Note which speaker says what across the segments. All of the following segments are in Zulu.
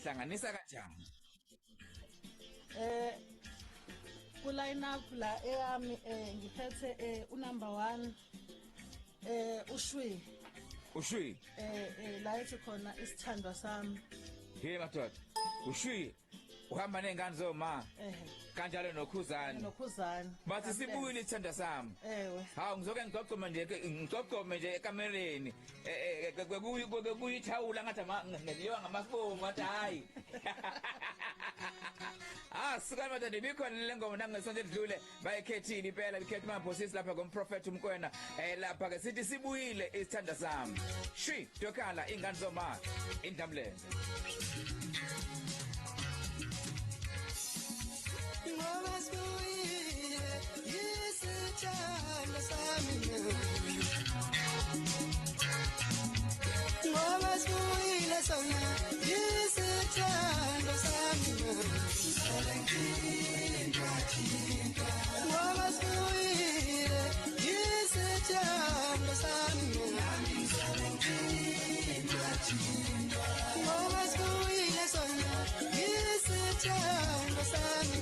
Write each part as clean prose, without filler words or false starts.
Speaker 1: Hlanganisa kanjani?
Speaker 2: Kuline up la eyami ngiphethe unumber 1 ushwi.
Speaker 1: Ushwi.
Speaker 2: La ethi khona isithandwa sami.
Speaker 1: Hey madoda. Ushwi. Uhamba nengane zoma. Kanjalo nokhuzana. Bathi sibuyile isithandwa sami.
Speaker 2: Ewe.
Speaker 1: Hawu ngizoke ngigqogqome nje ekamereni. Kuyithawula ngathi ngeliwa ngamafomu ngathi hayi. Sukani madoda bikhona le ngoma nangesonto edlule bayekhethile impela likhethe mabhosisi lapha ngomprofeti umkwena lapha ke sithi sibuyile isithandwa sami. Shwi dokhala ingane zoma indamlenze.
Speaker 3: Ngoba sibuyile isithandwa sami Ngoba sibuyile sona isithandwa sami Ngoba sibuyile isithandwa sami Ngoba sibuyile sona isithandwa sami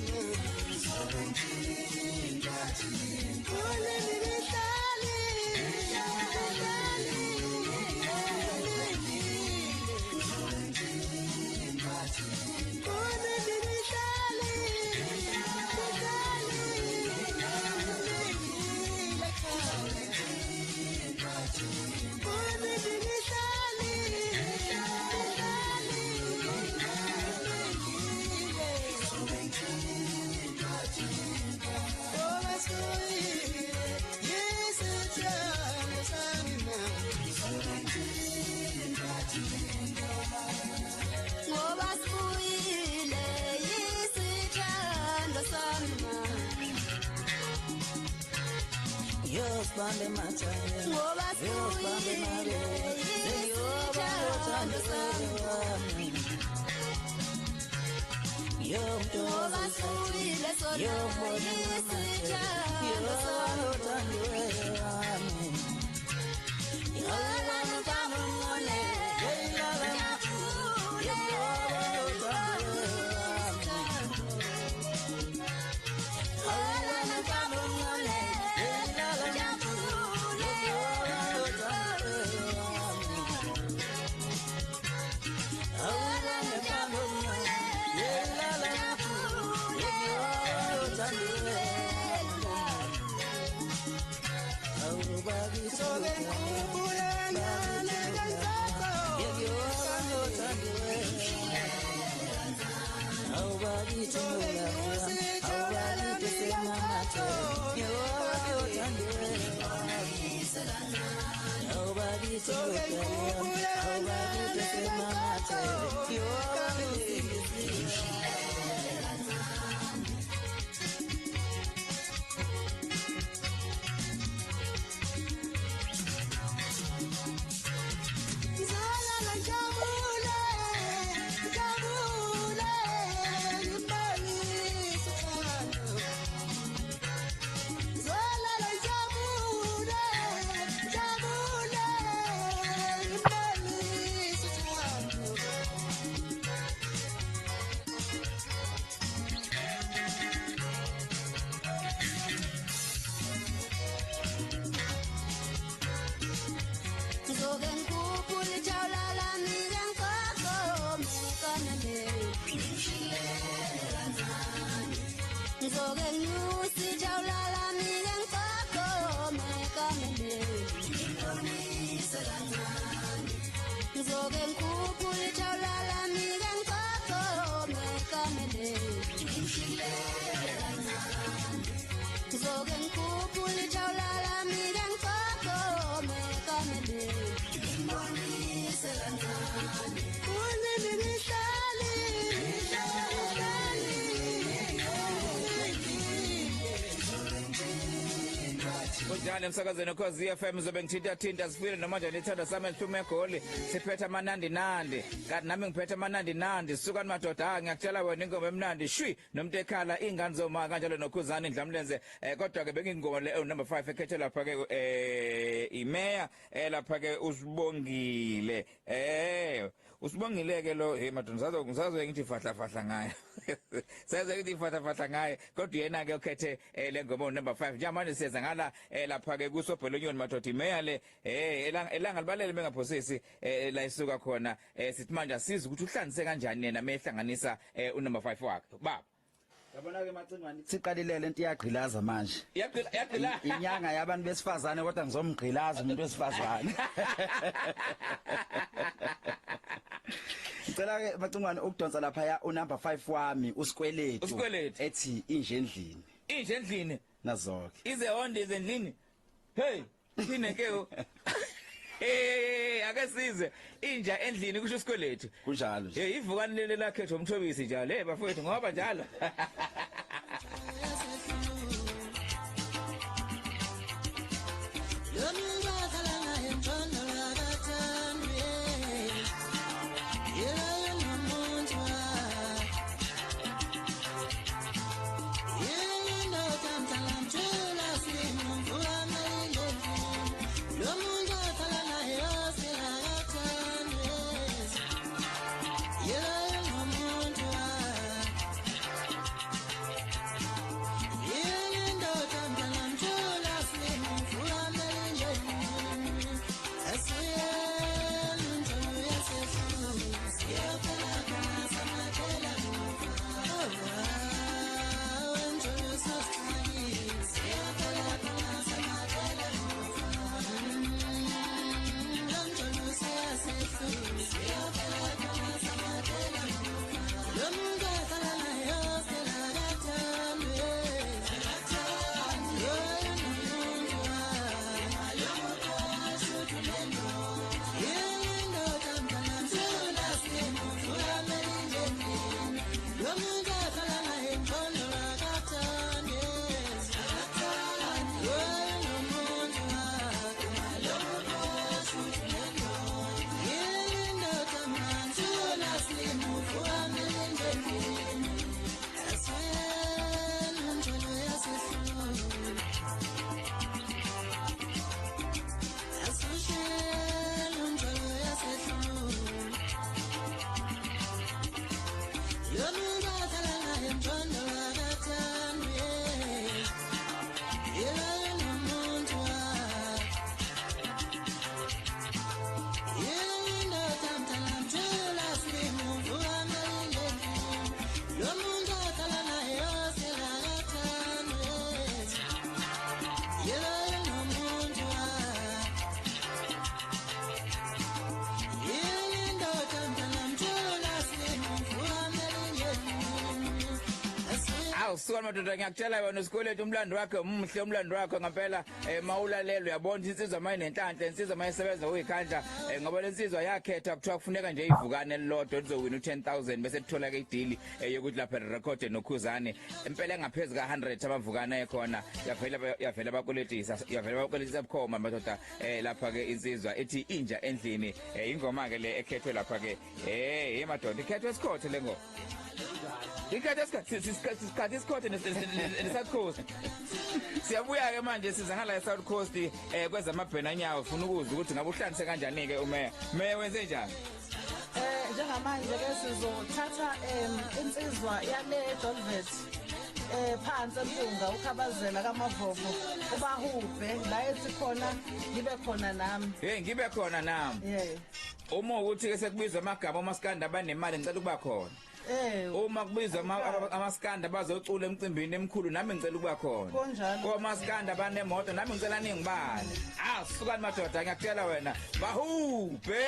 Speaker 3: Bambe matanya ngoba sibuyile isithandwa sami ngoba sibuyile sona isithandwa sami
Speaker 1: kanjani emsakazweni ukhozi FM zobe ngithinta sifile noma nje nithanda sami nthume egoli siphethe amanandi kanti nami ngiphethe amanandi sukani madoda ngiyakutshela wena ingoma emnandi shwi nomuntu ekhala ingane zoma kanjalo nokhuzana Namhlanje kodwa ke bengingoma le number 5 ekhethe lapha ke imeya lapha ke Sbongile Sbongile ke lo madonzazo ngizazo ngithi fahla ngayo saze ngithi fahla ngayo kodwa yena ke ukhethe le ngoma number 5 njamanje siyenza ngala lapha ke kusobhelonyoni madoda imeya le elanga libalele bengaphosisi la isuka khona sithi manje asiza ukuthi uhlanzise kanjani yena mehlanganisa number 5 wakhe baba
Speaker 4: yabona ke macingwane siqalile lento iyagqilaza manje
Speaker 1: yaqila
Speaker 4: inyanga yabantu besifazane kodwa ngizomgqilaza umuntu wesifazane Ngicela ke macingwane ukudonsa lapha ya number 5 wami usikweletu ethi inje endlini nazoke
Speaker 1: ize honde endlini hey ineke akasize inja endlini kusho isikwelethu
Speaker 4: kunjalo nje
Speaker 1: ivukani lele lakhe umthobisi njalo bafowethu ngoba njalo Suka madoda ngiyakutshela wena usikweletu umlando wakhe umhle umlando wakhe ngempela mawulalelo uyabona insizwa maye nenhlanhla insizwa mayesebenza uyikhandla ngoba lensizwa yakhetha kuthiwa kufuneka nje ivukane elilodwa lizowina u10,000 bese lithola ke idili yokuthi lapha record nokhuzane impela engaphezulu ka100 abavukana ekhona yavela abakoletisa bukhoma madoda lapha ke insizwa ethi inja endlini ingoma ke le ekhethwe lapha ke madoda ikhethwe esikhothe lengo Ikhathi isikhothi neSouth Coast. Siyabuya ke manje siza ngala eSouth Coast kwezamabhena nyawo ufuna ukuzwa ukuthi ngabe uhlanise kanjani ke umeya wenze njani?
Speaker 2: Njengamanje ke sizothatha insizwa yale Dolvet phansi empunga ukhabazela kaMavovo ubahube la ethi khona ngibe khona nami uma ukuthi ke sekubizwa amagama Maskandi abanemali ngicela ukuba khona uma kubizwa amaskandi abazocula emcimbini emkhulu nami ngicela ukuba khona komaskandi abanemoto nami ngicela ningibale sukani madoda ngiyakutshela wena bahube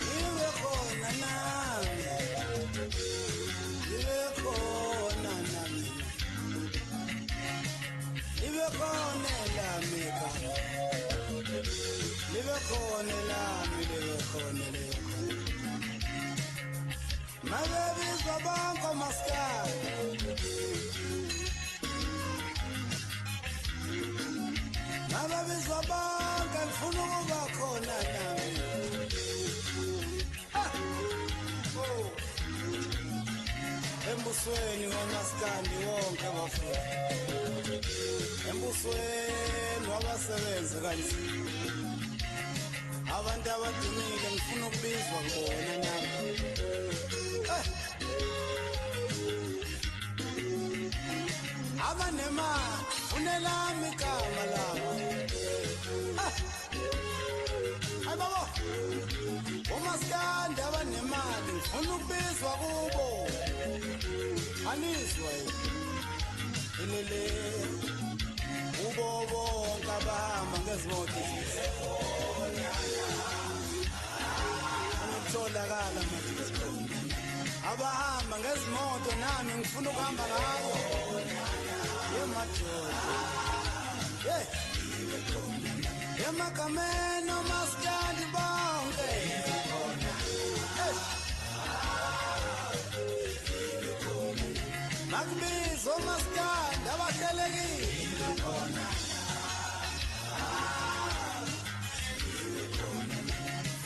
Speaker 3: iwe khona nami iwe khona lami iwe khona Mabebizwa bonke Maskandi Mababizwa bonke ngifuna ukuba khona nami. Embusweni waMaskandi wonke bafuna. Embusweni wabasebenzi kanzima. Abantu abadumile ngifuna ukubizwa kubona nami. Abanemali unelami igama labo. Hayi babo. Umaskandi abanemali ngifuna ukubizwa kubo. Anizwe ilele ubo bonke abahamba ngezimoto ukutholakala manje abahamba ngezimoto nami ngifuna ukuhamba ngayo yemadoda yemakameno Maskandi bonke Makubizo Maskandi abahlelekile khona.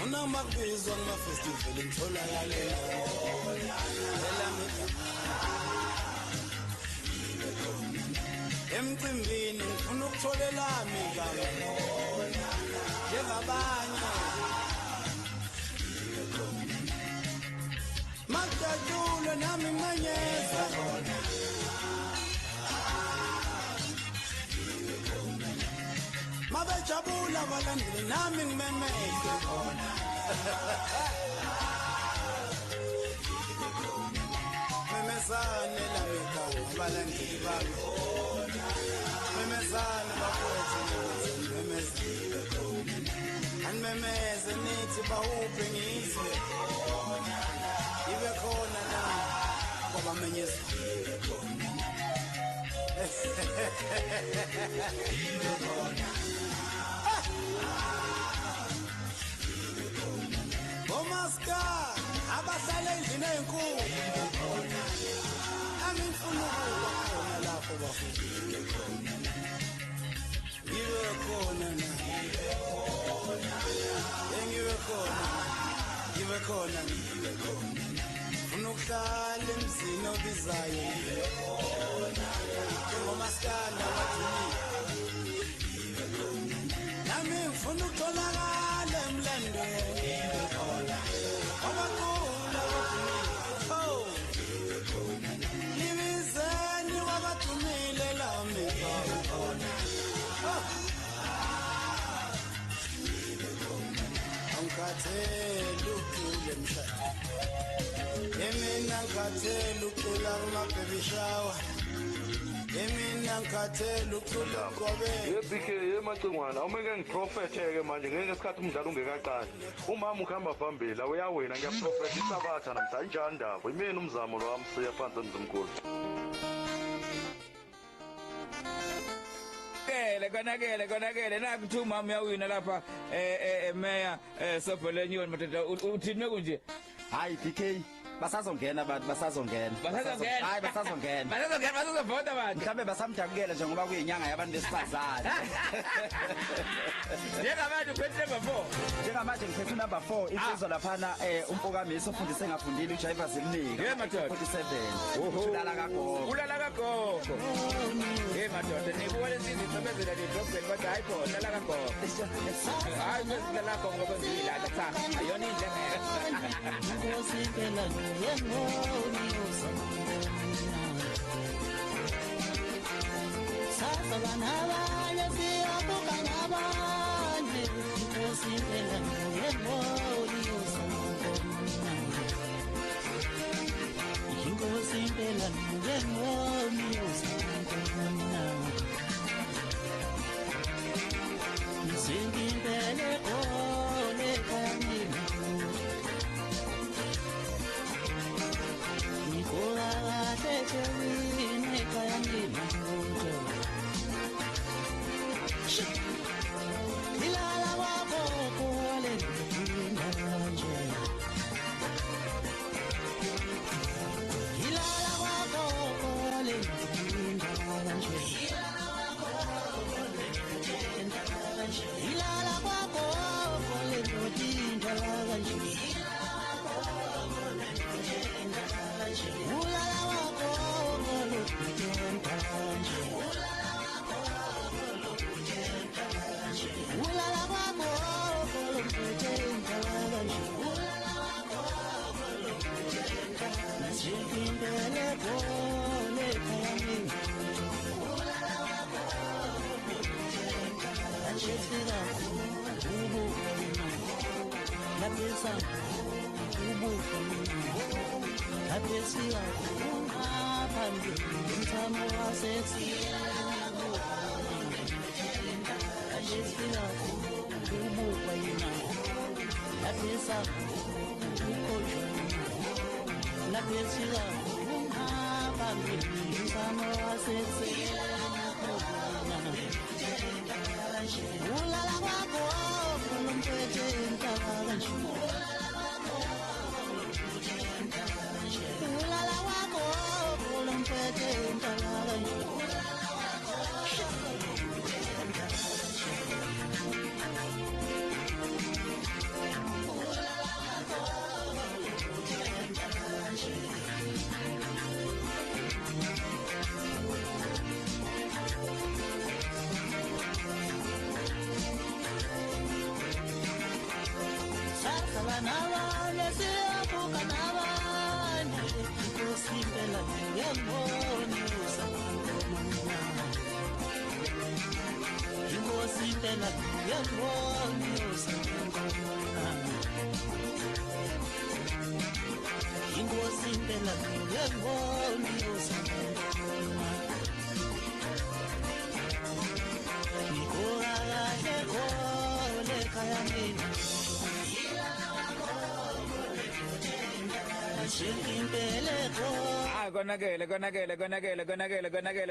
Speaker 3: Una makubizo kuma festival ngitholakala emcimbini ngifuna ukutholela igama njengabanye Makajule nami Myeza Mabejabula abalandeli nami ngimemeze Memezane lami igama abalandeli bami Memezane bafowethu memezile Anmemeze nithi bawuphe ngizwe Ibe khona la ngoba Myeza Ibe khona Bomaspala abahlala endlini enkulu angifuna ukuba khona lapho bafuna Ibe khona na Ibe khona Unokuhlala emzini obizayo Bomaspala wadumile Nami ngifuna ukutholakala emlandweni abakhulu wadumile Libizeni wabadumile lami Angikhathele ukule mshado Emina ngikhathele ukucula kuma-baby shower Emina ngikhathele ukucula uqobe
Speaker 5: BK yemacingwana awumeke ngiprofethe-ke manje ngeke isikhathi umdlalo ungekaqali umama ukuhamba phambili awuyawina ngiyaprofetha isabatha namhlanje njani ndaba yimini umzamo lo wami siya phansi emzimkhulu
Speaker 1: konakele naku two mama uyawina lapha Meya Sobholenyoni madoda uthini kunje
Speaker 4: hayi BK basazongena abantu basazongena hayi basazongena
Speaker 1: basazovota abantu
Speaker 4: mhlambe basamdakukela njengoba kuyinyanga yabantu besifazane
Speaker 1: njengabantu phethe number 4
Speaker 4: njengamanje ngiphethe number 4 insizwa laphana umfoka Myeza ufundise ngafundile uJaiva Zimnika
Speaker 1: ye madoda
Speaker 4: 47 ulala kagogo madoda
Speaker 1: nikubona insizwa isebenzela le-dropbed kodwa hayi khona lala kagogo hayi lala kagogo ngoba ngiyilala cha ayona indlela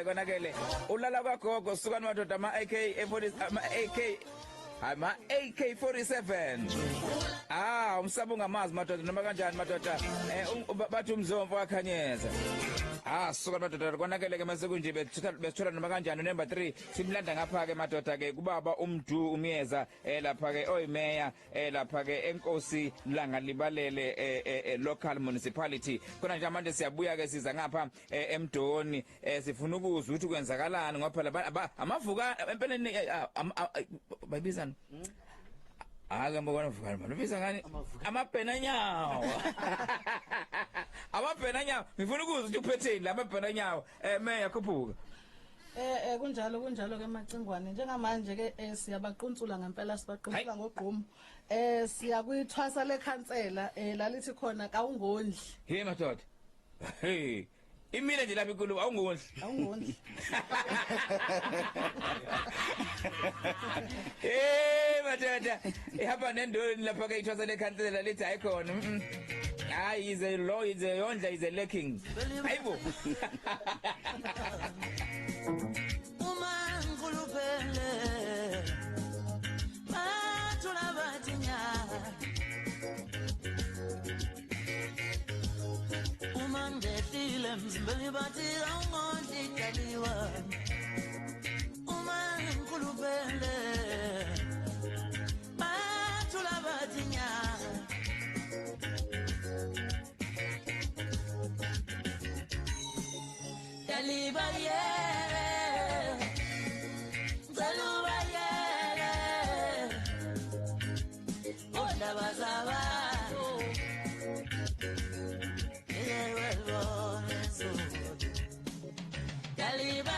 Speaker 1: konakele ulala kwagogo suka madoda ama AK ama AK47 umsabo ngamazi madoda noma kanjani madoda bathi umzombo wakhanyeza suka madoda konakele ke mase kunje bethola noma kanjani number 3 simlanda ngapha ke madoda ke kubaba umdu umyeza lapha ke oyimeya lapha ke enkosi langa libalele local municipality khona nje manje siyabuya ke siza ngapha emdoni sifuna ukuzwa ukuthi kwenzakalani ngoba phela amavuka empeleni bayibizana ake mbona vuka manje ubisa ngani amabhena nyawo amabhena nyawo ngifuna ukuzwa ukuthi uphetheni la mabhena nyawo meya khuphuka
Speaker 2: kunjalo ke macingwane njengamanje ke siyabaquntsula ngempela sibaquntsula ngogqumo siya kuyithwasa lekhansela lalithi khona kawungondli
Speaker 1: hey madoda hey imile nje lapha inkulu awungondli madoda ihamba nendoni lapha ke ithwasa lekhansela lithi ayikhona ize lo ize yondla ize lacking hayibo
Speaker 6: Mzimbeli bathi awungondli daliwa uma nkulubele bathula bathi nya daliba zaluba onda bazaba Daliba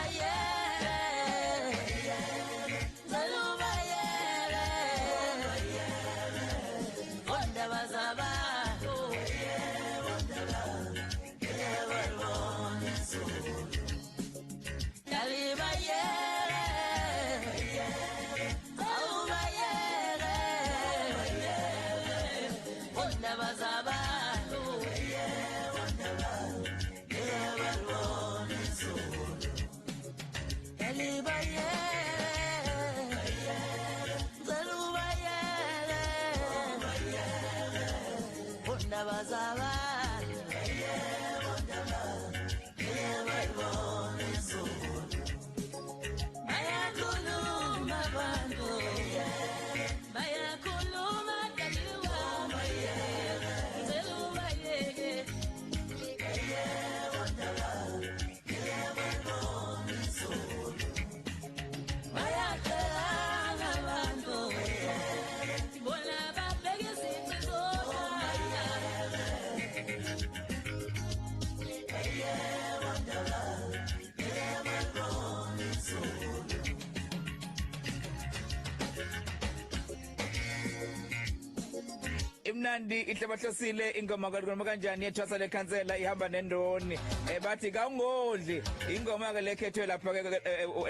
Speaker 1: imnandi ihlebahlosile ingoma kanjani yethwasa lekhansela ihamba nendoni bathi kawungodli ingoma ke lekhethwe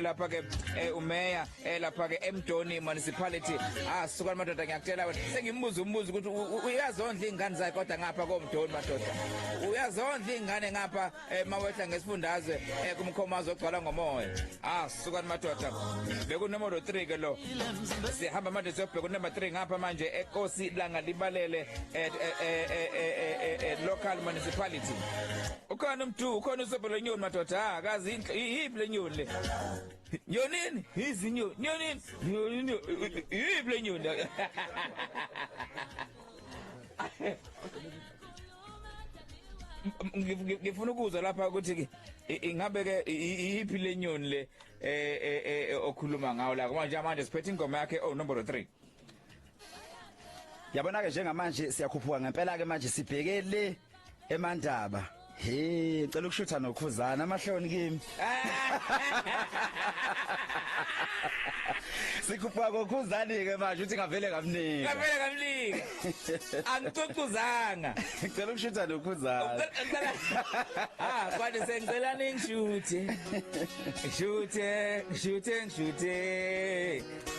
Speaker 1: lapha ke umeya lapha ke eMdoni municipality suka madoda ngiyakutela wena sengimbuza umbuzo ukuthi uyazondla ingane zakhe kodwa ngapha koMdoni madoda uyazondla ingane ngapha mawehla ngesifundazwe kumkhomazo ogcwala ngomoya suka madoda bekunomero 3 ke lo sihamba manje siyobheka number 3 ngapha manje eKosi langa libalele local municipality ukhona umuntu ukhona usobhelo nyoni madoda akazi yiphi le nyoni le nyonini izinyo nyonini yiphi le nyoni ngifuna ukuzwa lapha ukuthi ingabe ke yiphi le nyoni le okhuluma ngawo la manje siphethe ingoma yakhe number 3
Speaker 4: yabona ke njengamanje siyakhuphuka ngempela ke manje sibhekele eMandaba ngicela ukushutha nokhuzana amahloni kimi sikhuphuka kokhuzani ke manje uthi ngavele kamningi
Speaker 1: angicocuzanga
Speaker 4: ngicela ukushutha nokhuzana
Speaker 1: kwathi sengicela ngishuthe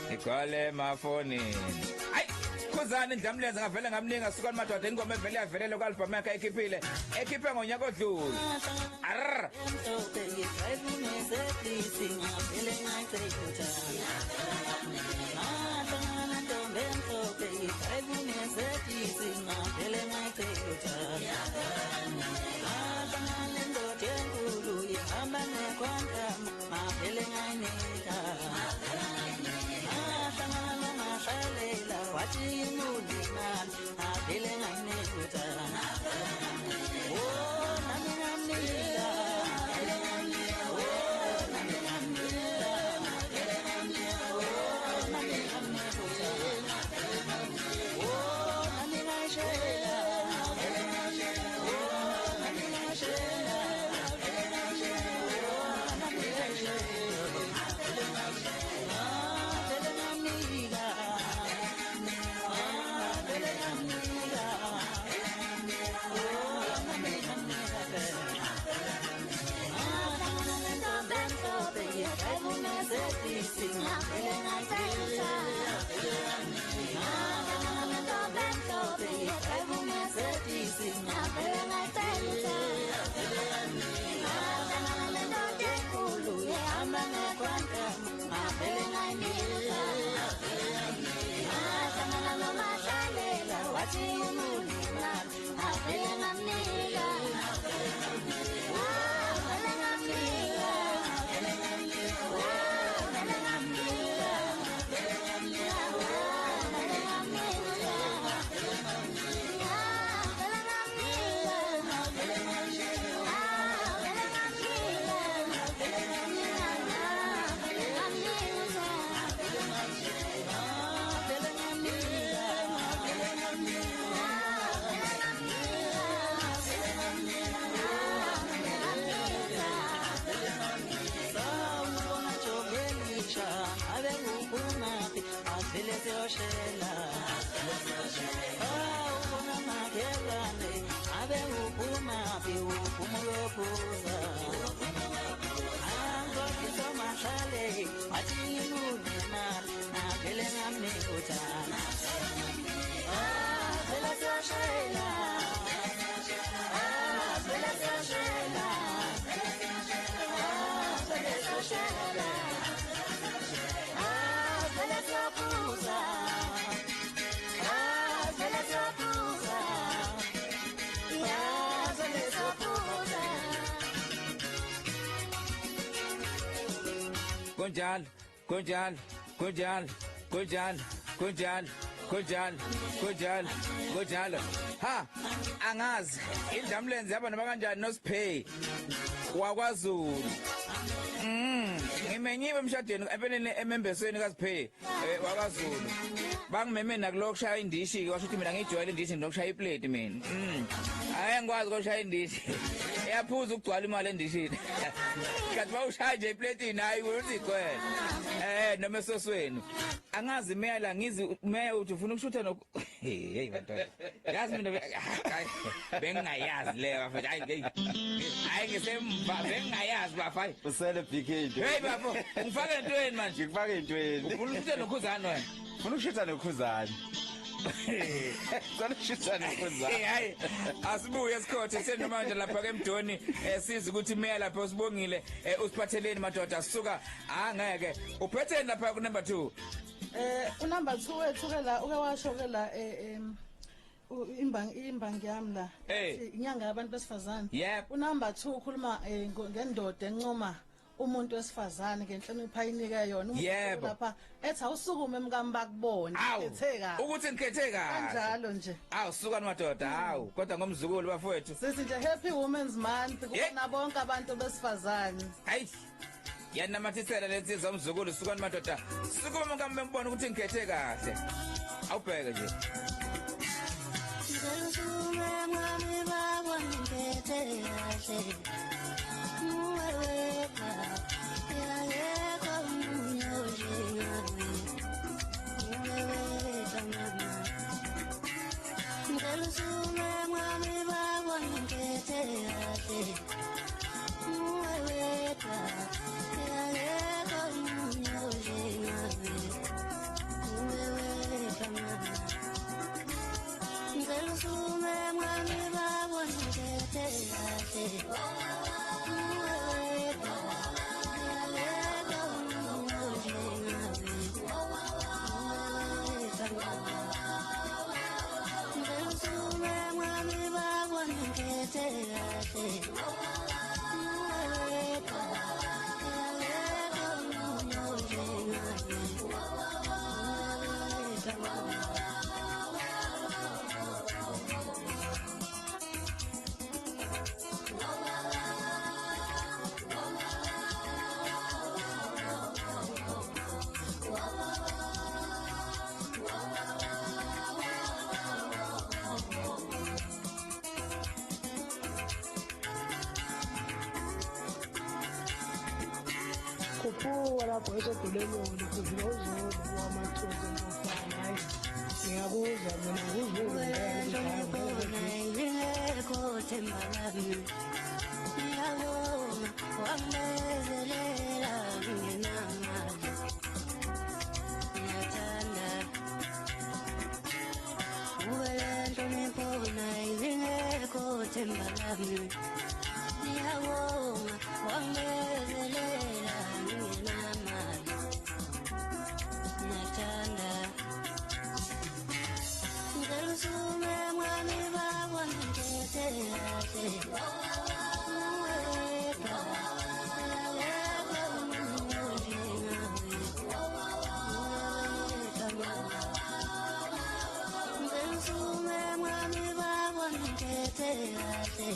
Speaker 1: ngikole mafonini Khuzani Ndamlenze ngavele ngamninga suka madoda ingoma evele yavelele kwalbum yakhe ekhiphe ngonyaka odlule Kunjalo angazi indamlenze yaba noma kanjani noSiphay wakwaZulu ngimenyiwe emshadweni empeleni emembesweni kaSiphay wakwaZulu bangimeme nakuloko shaya indishi ke washo ukuthi mina ngijwayele indishi ngizokushaya iplate mina ngikwazi ukushaya indishi yaphuza ukugcwala imali endishini kanti bawushaya nje iplate nayi ukuthi igcwele noma esosweni angazi meya la ngizi meya uthi ufuna ukushutha hey madoda yazi mina bengingayazi le bafethu hayi ngisemva bengingayazi bafai
Speaker 4: usele BK
Speaker 1: hey bafo ngifake entweni manje
Speaker 4: ngifake entweni
Speaker 1: ufuna ukushitha nokhuzana wena
Speaker 4: ufuna ukushitha nokhuzana sanishitha nokhuzana
Speaker 1: hayi asibuye esikhothe senamanje lapha ke Mdoni siza ukuthi Meya lapha usibongile usiphatheleni madoda sisuka angeke uphetheni lapha ku number 2
Speaker 2: unumber 2 wethu ke la uke washo ke la imbangi yami la inyanga yabantu besifazane unumber 2 ukhuluma ngendoda encoma umuntu wesifazane ngenhlonipho ayinika yona umuntu lapha ethi awusukume emkami bakubone ngitheka
Speaker 1: ukuthi ngikhethe kahle
Speaker 2: kanjalo nje
Speaker 1: suka madoda kodwa ngomzukulu bafowethu
Speaker 2: sithi nje happy women's month kubona bonke abantu besifazane
Speaker 1: hayi yanamathisela lensizwa umzukulu suka madoda sukuma emkami bembona ukuthi ngikhethe kahle awubheke nje
Speaker 7: Kuphuka lapho esedolelweni kuvula uzulu wamathozi ngofana hayi ngiyakuzwa mina nguzulu
Speaker 6: ngekho themba lami ngiyabona wangezelela nginamali ngiyathanda ubelento ngikhona ngekho themba lami ngiyabona wangezelela nginamali ngiyathanda ngelusume mwami bakwa ngikhethe kahle ngelusume mwami bakwa ngikhethe kahle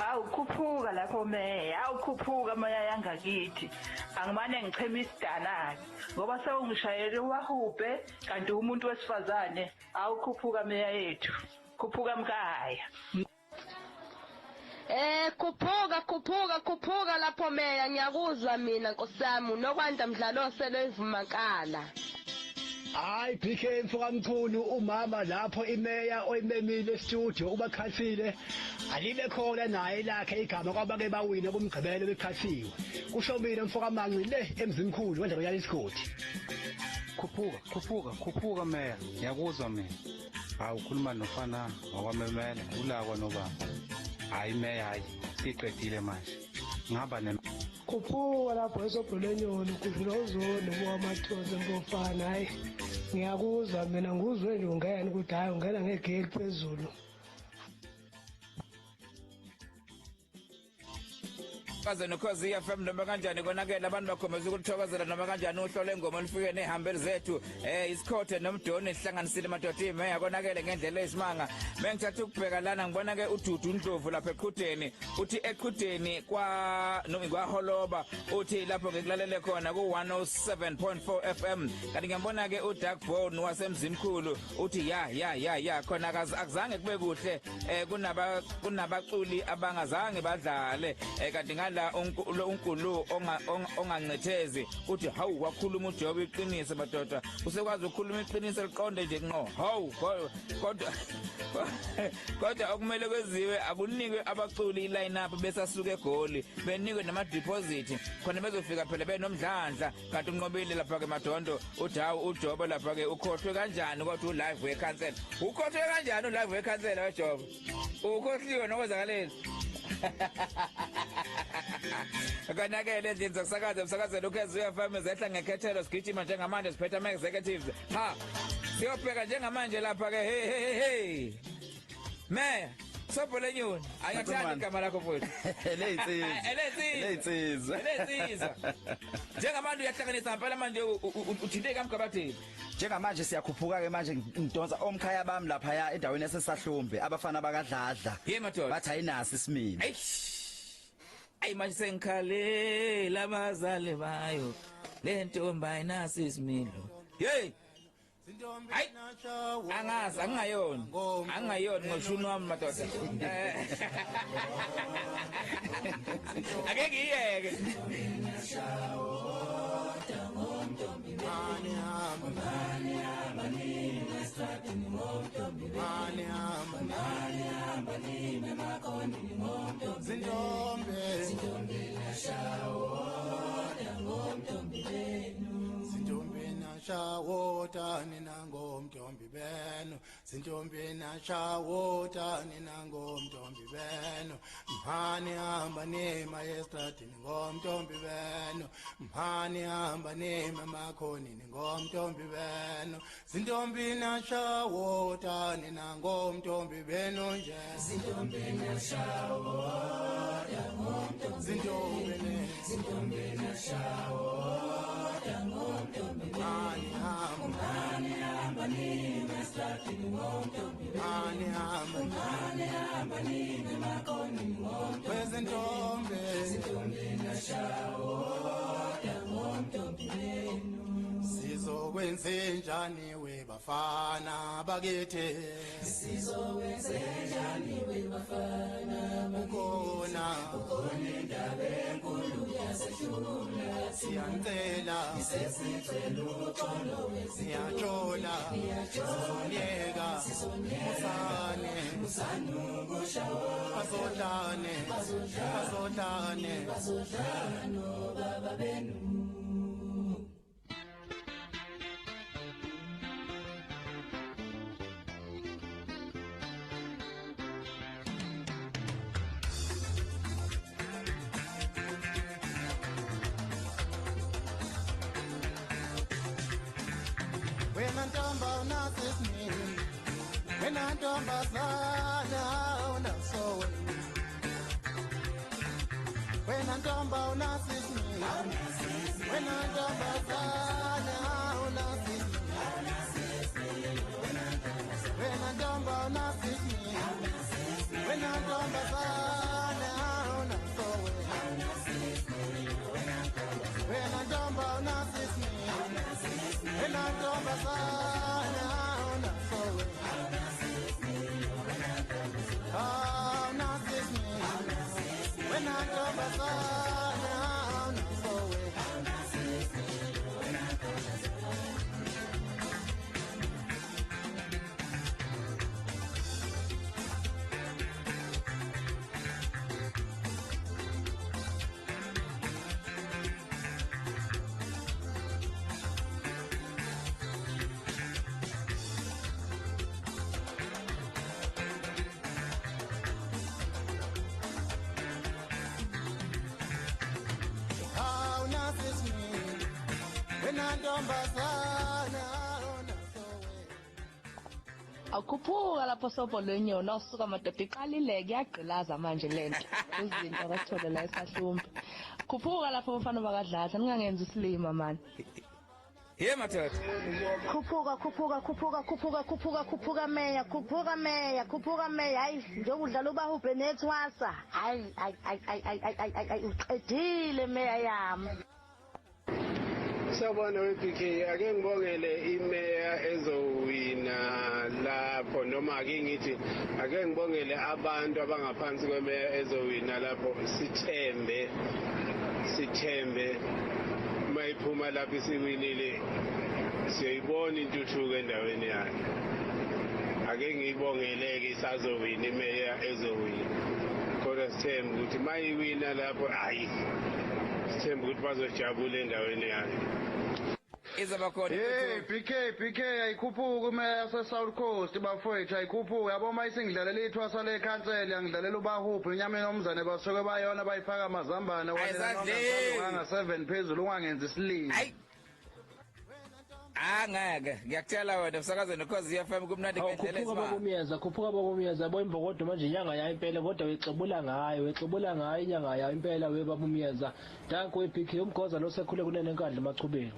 Speaker 8: Awukhuphuka lapho Meya, awukhuphuka moya yangakithi. Angimane ngichema isidana ngoba sewungishayele wahubhe kanti umuntu wesifazane awukhuphuka Meya yethu. Khuphuka mkaya.
Speaker 9: Khuphuka lapho meya ngiyakuzwa mina nkosami nokwanda mdlalo osele ivumakala.
Speaker 7: Hayi PK mfoka Mchunu umama lapho imeya oyimemile studio ubakhathile alibe khona naye lakhe igama kwabake bawina kumgqibelo bekhathiwe. Kusho mina mfoka Manci le emzimkhulu wendaba yalisigodi.
Speaker 10: Khuphuka meya ngiyakuzwa mina. Hawu ukhuluma nofana ngokwamemela ulakwa nobaba. Hayi meya hayi siqedile manje. Ngihamba ne
Speaker 7: Khuphuka lapho esobholenyoni kudlula uzolo kwamathoze ngofana hayi ngiyakuzwa mina nguzwe nje ungena ukuthi hayi ungena ngegeli phezulu.
Speaker 1: Kaze nokhozi FM noma kanjani konakela abantu bakhombeza ukuthokozela noma kanjani uhlole ingoma lifike nehambeli zethu isikhothe nomdoni sihlanganisile madoda imeya konakele ngendlela esimanga mengithatha ukubheka lana ngibona ke uDudu Ndlovu lapha eqhudeni uthi eqhudeni kwa Holoba uthi lapho ngikulalele khona ku 107.4 FM kanti ngiyambona ke uDark Bone wasemzimkhulu uthi ya khona akuzange kube kuhle kunabaculi abangazange badlale kanti ngala uNkulu ongancethezi uthi hawu wakhuluma uJobe iqiniso madoda usekwazi ukukhuluma iqiniso liqonde nje ngqo hawu kodwa okumele kweziwe akunikwe abaculi iline up besasuka egoli benikwe nama deposit khona bezofika phela benomdlandla kanti unqobile lapha ke madondo uthi hawu uJobe lapha ke ukhohlwe kanjani kodwa ulive wecancel ukhohlwe kanjani ulive wecancel weJobe ukhohliwe nokwenzakaleni Akanakele endlini zokusakaza umsakazelo uKhezu FM ezehla ngekhethelo sigijima njengamanje siphethe ama executives ha siyobheka njengamanje lapha ke hey Meya sobholenyoni ayathanda igama lakho futhi
Speaker 4: Elensizwa
Speaker 1: njengamanje uyahlanganisa ngempela manje uthinte kamgabathini
Speaker 4: njengamanje siyakhuphuka ke manje ngidonsa omkhaya bami lapha ya endaweni yasesahlumbe abafana bakadladla bathi ayinasi isimilo
Speaker 1: Ay manje sengikhalela abazali bayo le ntombi ayinasi isimilo hey angazi angayoni ngoshuni wami madoda ake ngiyeke
Speaker 3: Shawota nina ngomntombi beno Sintombi nashawota nina ngomntombi beno Mhani hamba nema estradini ngomntombi beno Mhani hamba nema makhonini ngomntombi beno Sintombi nashawota nina ngomntombi beno nje Sintombi nashawota ngomntombi Sintombi nashawota ngomntombi Mhani hamba nina estradini ngomntombi Mhani hamba nina makhonini ngomntombi Sintombi nashawota ngomntombi beno Sizokwenzenjani we bafana bakithi Sizokwenzenjani we bafana bakithi Ukhona indaba enkulu yasehlula Siyancela Sesicela uxolo Siyajola Sizonyeka Musane ukushawa Bazodlane no baba benu Wena ntombazana unasowe Wena ntomba unasisini Wena ntombazana unasisini Wena ntomba unasisini Wena ntombazana unasowe Wena ntomba unasisini Wena ntombazana unasowe Oh, not this me. wena ntombazana
Speaker 9: Akuphuphuka lapho sobo lwenyoni osuka madoda iqalile kuyagqilaza manje lento izinto akathole la esahlumba khuphuka lapho umfana bakadlaza ningangenza isilima man
Speaker 1: Ye madoda
Speaker 11: khuphuka meya hayi njengudlala ubahubhe nethwasa hayi uqedile meya yami.
Speaker 12: Sawubona wePK ake ngibongele imeya ezowina lapho noma ake ngithi ake ngibongele abantu abangaphansi kwemeya ezowina lapho sithembe mayiphuma lapho isiwinile siyibona intuthuko endaweni yakhe ake ngibongeleke isazowina imeya ezowina kodwa sithembe ukuthi mayiwina lapho hayi sithembe ukuthi bazojabula endaweni yakhe
Speaker 1: izabakhona
Speaker 13: PK ayikhuphuka umeya se-South Coast bafowethu ayikhuphuka yabo uma isingidlalela ithwasa lekhansela yangidlalela ubahuphi inyama enomzane basuke bayona bayifaka amazambane wanga 7 phezulu ungangenza isilimo
Speaker 1: ngeke ngiyakutshela wena umsakazweni ukhozi FM kumnandi ngendlela
Speaker 14: ezibaba khuphuka bomiyeza boyimbokodo manje inyanga yayo impela kodwa wexebula ngayo inyanga yayo impela webabumiyeza danko wePK umgoza losekhule kunene enkandla emachubeni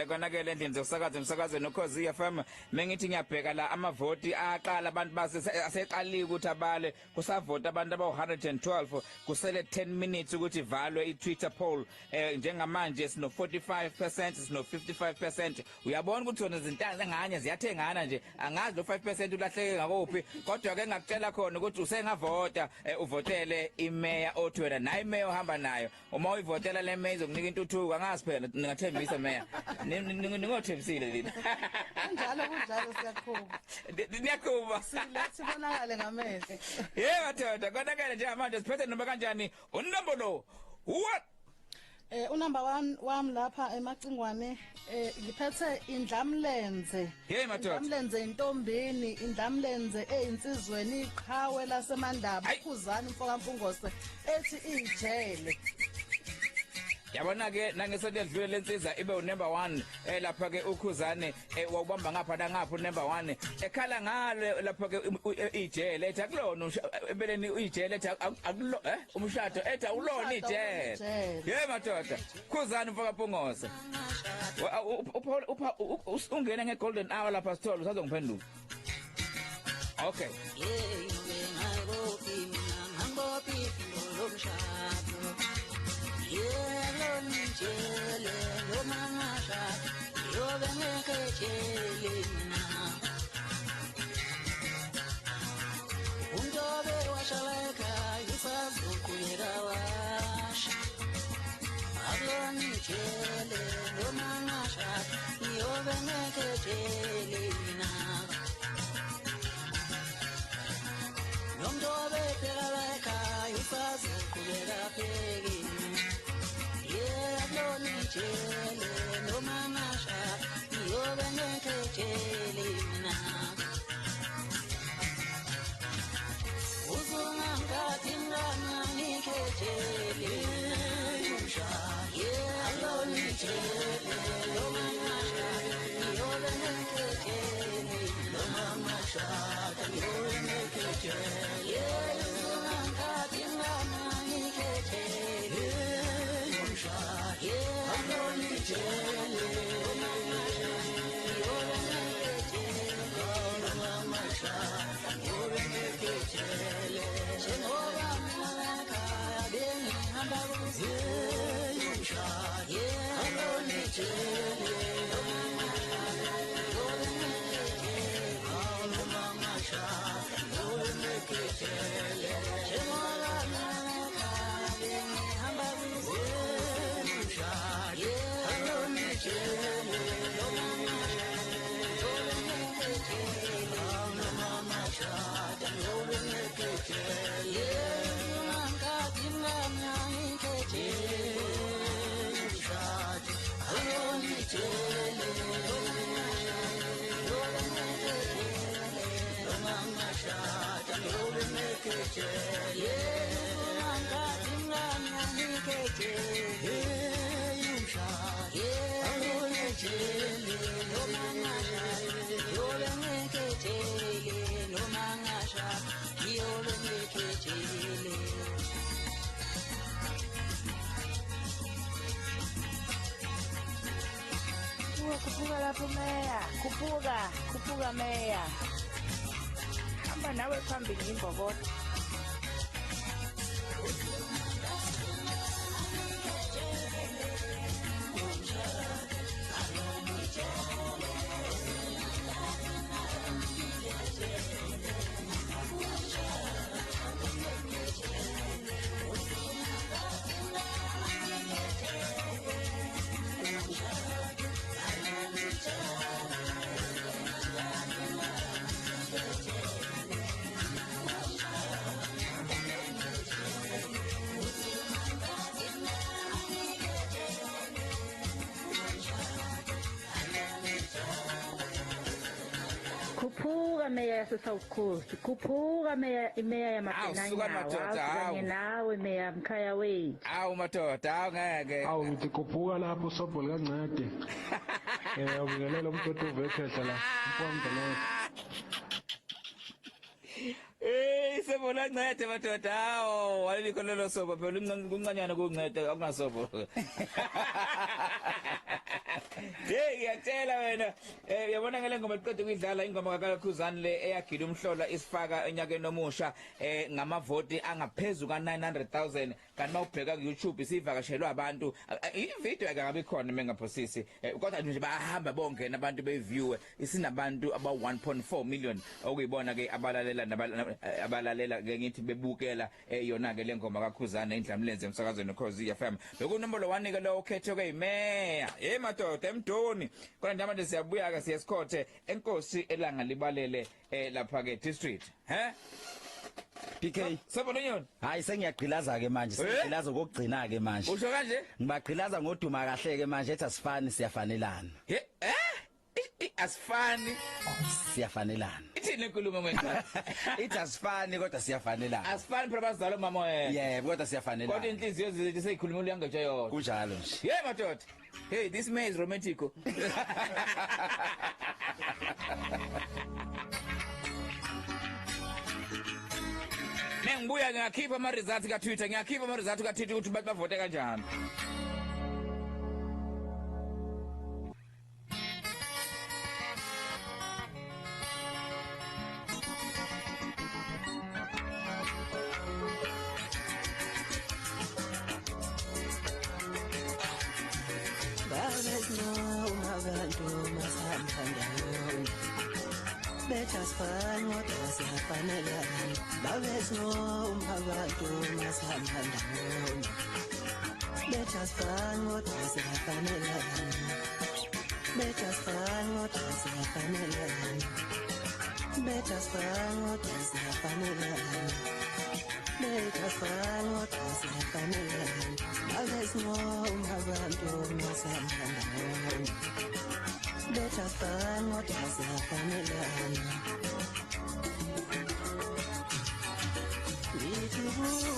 Speaker 1: konakele endlini zokusakaza umsakazweni ukhozi FM mengithi ngiyabheka la amavoti aqala abantu aseqalile ukuthi abale kusavota abantu abawu112 kusele 10 minutes ukuthi valwe iTwitter poll njengamanje sino 45% sino 55% uyabona ukuthi zona izintanga nganye ziyathengana nje angazi lo 5% ulahleke ngakuphi kodwa ke ngakutshela khona ukuthi usengavota uvotele imeya othi wena nayi imeya ohamba nayo uma uyivotela le meya izokunika intuthuko angazi phela ningathembisa meya ningothembisile lina
Speaker 2: kanjalo siyaqhuba silethi bonakale ngamehlo
Speaker 1: madoda konakele nje manje siphethe noma kanjani unombo what
Speaker 2: unumber 1 wami lapha emacingwane ngiphethe indlamlenze intombini indlamlenze einsizweni iqhawe lasemandaba ukhuzana umfoka mpungose ethi ijele
Speaker 1: yabona ke nangesonto edlule lensiza ibe unumber 1 lapha ke ukhuzane wawubamba ngapha nangapha unumber 1 ekhala ngale lapha ke ijele ethi akulona ebeleni ijele ethi akulo umshado ethi awulona ijele madoda khuzane umfoka phongose ungena ngegolden hour lapha sithole usazongiphendula okay
Speaker 6: Nijele lo mangasha yo bengekhethelina undobe washaleka isazoqhubeka washa nijele lo mangasha yo bengekhethelina undobe pelaka isazoqhubeka pheki nijele lo mangasha yo bengekhethelina uzungangati ngana nikhethelina nijele lo mangasha yo bengekhethelina yo bengekhethelina uzungangati ngana Yeah. ngikhethelele noma ngashada yobe ngikhethelele noma ngashada yobe ngikhethelele
Speaker 9: Khuphuka lapho meya, khuphuka meya. Hamba nawe phambili imbokodo.
Speaker 11: Khuphuka meya yase-South Coast, khuphuka meya yamaBhenanyawo, nawe meya Mkhaya wethu.
Speaker 1: Awu madoda, awu ngeke.
Speaker 14: Awu ngithi khuphuka lapho Sobhole kancede. Ubingelela umthetho uvekhehla la. Mfowethu.
Speaker 1: Sebona ncede madoda, awu walikho lelo sobo phela kuncanyana kuncede akunasobo. Hey ngiyatshela wena uyabona ngale ngoma liqede kuyidlala ingoma kaKhuzani le eyagila umhlola isifaka enyakeni omusha ngamavoti angaphezulu ka900,000 kanti mawubheka ku YouTube sivakashelwa abantu ivideo akabe khona mengaphosisi kodwa nje bahamba bonke nabantu beview isinabantu aba 1.4 million okuyibona ke abalalela ke ngithi bebukela yona ke lengoma kaKhuzani eNdlamlenze emsakazweni noKhosi FM bekunombolo 1 ke lo ukhethe ke imeya madoda emdoni kodwa nje siyabuya ke siyesikothe enkosi elanga libalele lapha ke district
Speaker 4: PK
Speaker 1: Sabononyoni
Speaker 4: hayi sengiyagqilaza ke manje sengigqilaza ukugcina ke manje
Speaker 1: usho kanje
Speaker 4: ngibagqilaza ngoduma kahle ke manje ethi asifani siyafanelana
Speaker 1: asifani
Speaker 4: siyafanelana
Speaker 1: ithini inkulumo manje
Speaker 4: ithi asifani kodwa siyafanelana
Speaker 1: asifani phela bazalo mama
Speaker 4: yebo kodwa siyafanelana
Speaker 1: kodwa inhliziyo zethu seyikhuluma uyangatsha yona
Speaker 4: kunjalo nje
Speaker 1: madoda hey this man is romantic Nengibuya ngiyakhipha ama results ka Twitter ukuthi bavote kanjani
Speaker 6: Betasifani kodwa siyafanelana babesinoma abantu masihamba ndawonye betasifani kodwa siyafanelana betasifani kodwa siyafanelana betasifani kodwa siyafanelana betasifani kodwa siyafanelana babesinoma abantu masihamba ndawonye betasifani kodwa siyafanelana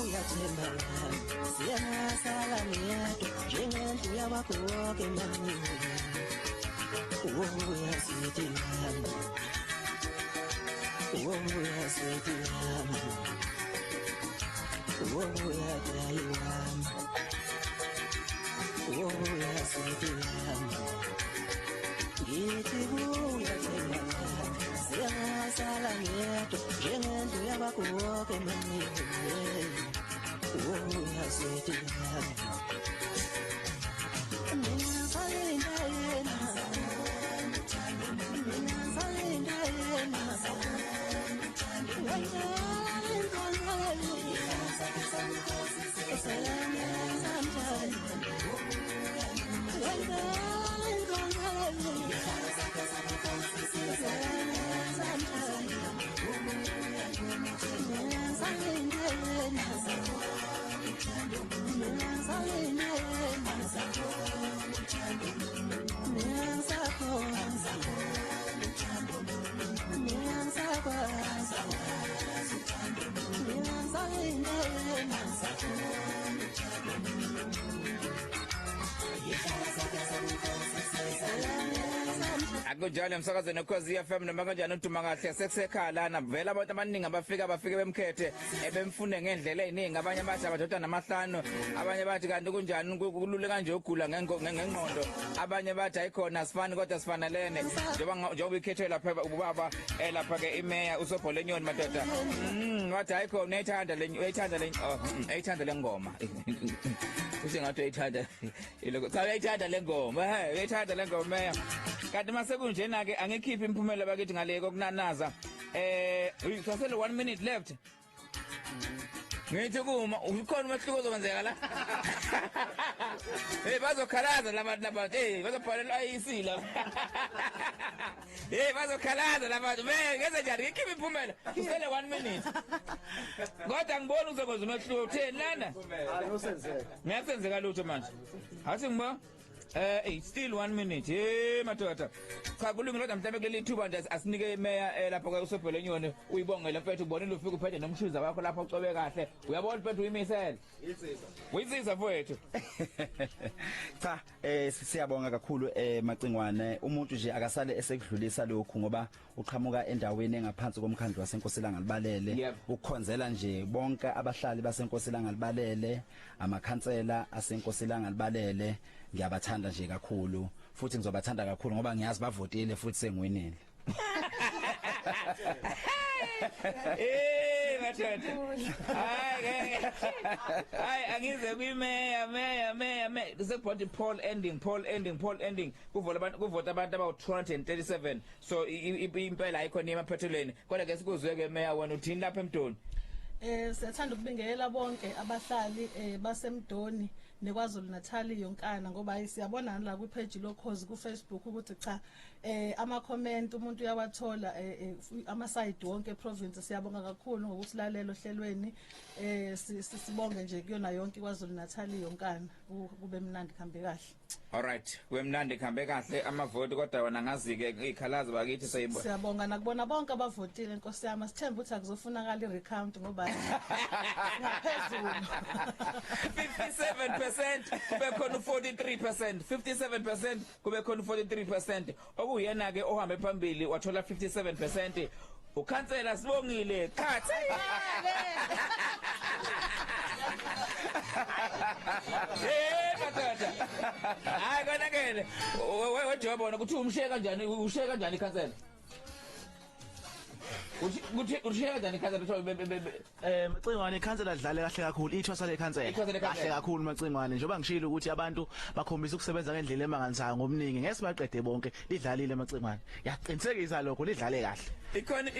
Speaker 6: Uyathembana siyangasala ngiyedwa njengendlu yabakhulu emaningi uyasithilana uyasithilana uyadayilana uyasithilana ngithi uyathembana siyangasala ngiyedwa njengendlu yabakhulu emaningi
Speaker 1: Akunjalo emsakazweni ukhozi FM noma kanjani uduma kahle sekusekhala na vela abantu abaningi bafike bemkhethe ebemfune ngendlela eziningi abanye bathi abadoda namahlanu abanye bathi kanti kunjani kulule kanje ugula ngengqondo abanye bathi ayikhona asifani kodwa sifanelene njengoba ikhethe lapha ubaba lapha ke imeya usobholenyoni madoda wathi ayikhona uyayithanda le ngoma usengathi uyayithanda iloko cha uyayithanda le ngoma uyayithanda le ngoma meya kanti mase kunjena ke angikhiphi imphumela bakithi ngale kokunanaza sasele 1 minute left ngithi kuma ukhona umehluko ozokwenzeka la bazokhalaza labantu bazobhalela ayisila bazokhalaza labantu ngeze njani ngikhiphi imphumela usele 1 minute kodwa ngibona uzokwenza umehluko utheni lana ngiyasenzeka lutho manje athi ngiba still 1 minute madoda cha kulungile kodwa mhlawumbe kuleli thuba nje asinike imeya lapha kwa usobholenyoni uyibongele mfethu ubonile ufike uphethe nomshuza wakho lapha ucobe kahle uyabona mfethu uyimisele uyisiza mfethu
Speaker 4: cha siyabonga kakhulu macingwane umuntu nje akasale esekudlulisa lokhu ngoba uqhamuka endaweni engaphansi komkhandlu waseNkosilanga libalele ukukhonzela nje bonke abahlali baseNkosilanga libalele amakhansela aseNkosilanga libalele ngiyabathanda nje kakhulu futhi ngizobathanda kakhulu ngoba ngiyazi bavotile futhi sengiwinile mathanda hayi angize kuyimeya sekubhonda poll ending kuvota abantu abawu237 so impela ayikhona emaphethelweni kodwa ke sikuzweke meya wena uthini lapha eMdoni
Speaker 2: siyathanda ukubingelela bonke abahlali baseMdoni nekwaZulu Natal yonkana ngoba siyabona la ku page lokhozi ku Facebook ukuthi cha ama comment umuntu uyawathola ama side wonke province siyabonga kakhulu ngokuthi lalela ohlelweni sibonge nje kuyona yonke kwaZulu Natal yonkana kube mnandi khambe kahle
Speaker 1: alright kube mnandi khambe kahle amavoti kodwa wona ngazike ikhalazi bakithi
Speaker 2: siyabonga nakubona bonke abavotile Nkosi yami sithemba ukuthi akuzofunakala irecount ngoba ngaphezulu
Speaker 1: 57% kube khona 43% 57% kube khona 43% okuyena ke ohambe phambili wathola 57% ukhansela Sbongile Khathi batata hayi konakele wejobona ukuthi umshiye kanjani ikhansela Ushaya njani ikhansela
Speaker 15: Macingwane ikhansela lidlale kahle kakhulu ithwasa lekhansela kahle kakhulu Macingwane njengoba ngishilo ukuthi abantu bakhombisa ukusebenza ngendlela emanganisayo ngomningi ngeke sibaqede bonke lidlalile Macingwane yaqinisekisa lokho lidlale kahle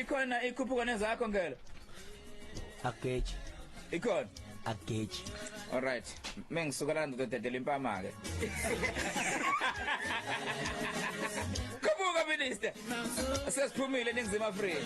Speaker 1: ikhona ikhuphuka nezakho ngelo
Speaker 15: ageji
Speaker 1: ikhona
Speaker 15: ageji
Speaker 1: alright mengisuka la ndodedela impama ke Minister sesiphumile eNingizimu Afrika